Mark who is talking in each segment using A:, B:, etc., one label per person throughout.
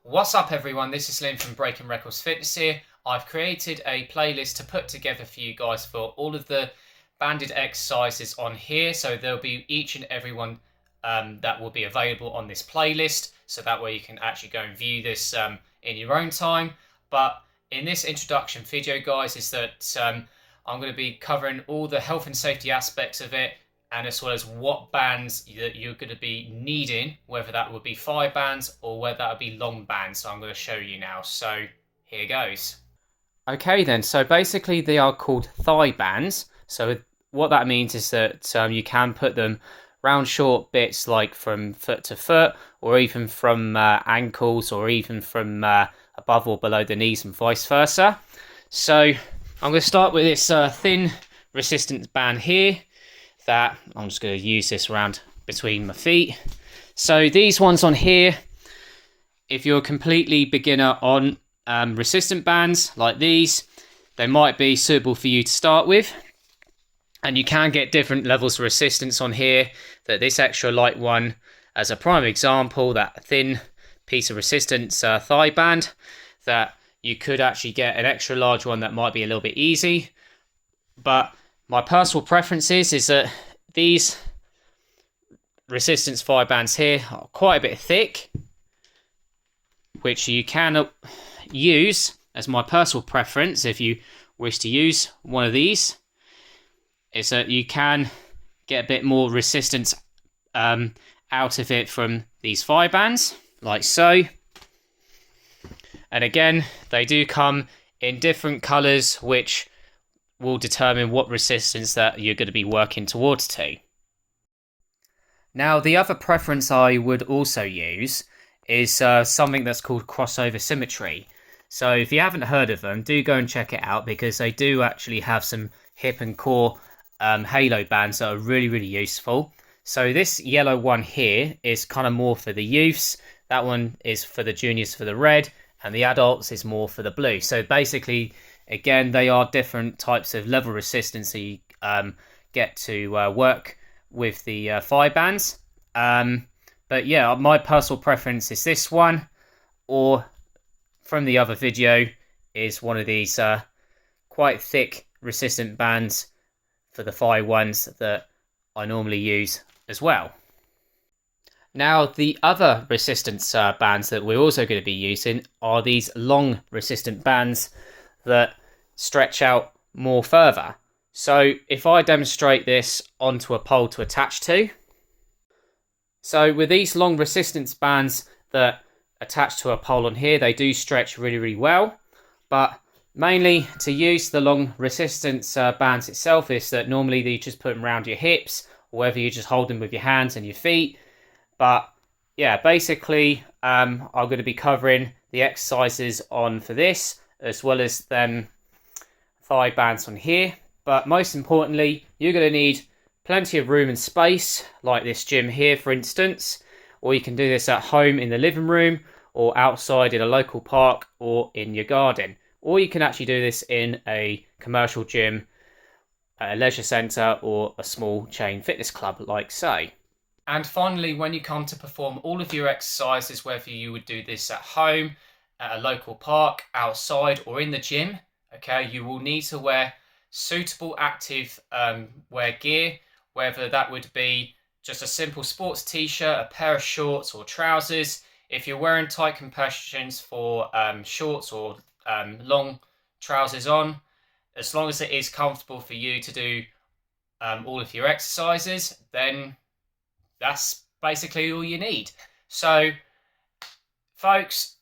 A: What's up everyone, this is Lynn from Breaking Records Fitness here. I've created a playlist to put together for you guys for all of the banded exercises on here. So there'll be each and every one that will be available on this playlist. So that way you can actually go and view this in your own time. But in this introduction video guys is that I'm going to be covering all the health and safety aspects of it, and as well as what bands that you're going to be needing, whether that would be thigh bands or whether that would be long bands. So I'm going to show you now. So here goes. Okay then, so basically they are called thigh bands. So what that means is that you can put them round short bits like from foot to foot, or even from ankles, or even from above or below the knees and vice versa. So I'm going to start with this thin resistance band here that I'm just going to use this around between my feet. So these ones on here, if you're a completely beginner on resistant bands like these, they might be suitable for you to start with. And you can get different levels of resistance on here. That this extra light one, as a prime example, that thin piece of resistance thigh band, that you could actually get an extra large one that might be a little bit easy. But my personal preference is that these resistance thigh bands here are quite a bit thick, which you can use as my personal preference if you wish to use one of these, is that you can get a bit more resistance out of it from these thigh bands, like so. And again, they do come in different colours, which will determine what resistance that you're going to be working towards to. Now, the other preference I would also use is something that's called crossover symmetry. So if you haven't heard of them, do go and check it out, because they do actually have some hip and core halo bands that are really, really useful. So this yellow one here is kind of more for the youths. That one is for the juniors for the red, and the adults is more for the blue. So basically, again, they are different types of level resistance that you get to work with the thigh bands. But yeah, my personal preference is this one, or from the other video is one of these quite thick resistant bands for the thigh ones that I normally use as well. Now, the other resistance bands that we're also going to be using are these long resistant bands that stretch out more further. So if I demonstrate this onto a pole to attach to, so with these long resistance bands that attach to a pole on here, they do stretch really, really well. But mainly to use the long resistance bands itself is that normally you just put them around your hips, or whether you just hold them with your hands and your feet. But yeah, basically I'm going to be covering the exercises on for this, as well as them thigh bands on here. But most importantly, you're going to need plenty of room and space, like this gym here for instance, or you can do this at home in the living room, or outside in a local park, or in your garden. Or you can actually do this in a commercial gym, a leisure centre, or a small chain fitness club like so. And finally, when you come to perform all of your exercises, whether you would do this at home, at a local park, outside, or in the gym, okay, you will need to wear suitable active wear gear, whether that would be just a simple sports t-shirt, a pair of shorts or trousers. If you're wearing tight compressions for shorts or long trousers on, as long as it is comfortable for you to do all of your exercises, then that's basically all you need. So folks,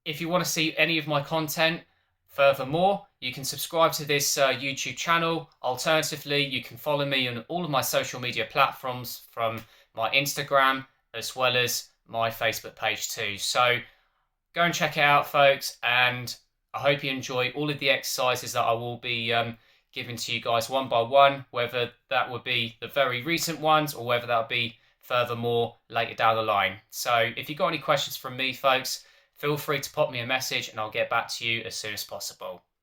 A: if you want to see any of my content furthermore, you can subscribe to this YouTube channel. Alternatively, you can follow me on all of my social media platforms, from my Instagram as well as my Facebook page too. So go and check it out, folks, and I hope you enjoy all of the exercises that I will be giving to you guys one by one, whether that would be the very recent ones or whether that would be furthermore later down the line. So if you've got any questions from me, folks, feel free to pop me a message and I'll get back to you as soon as possible.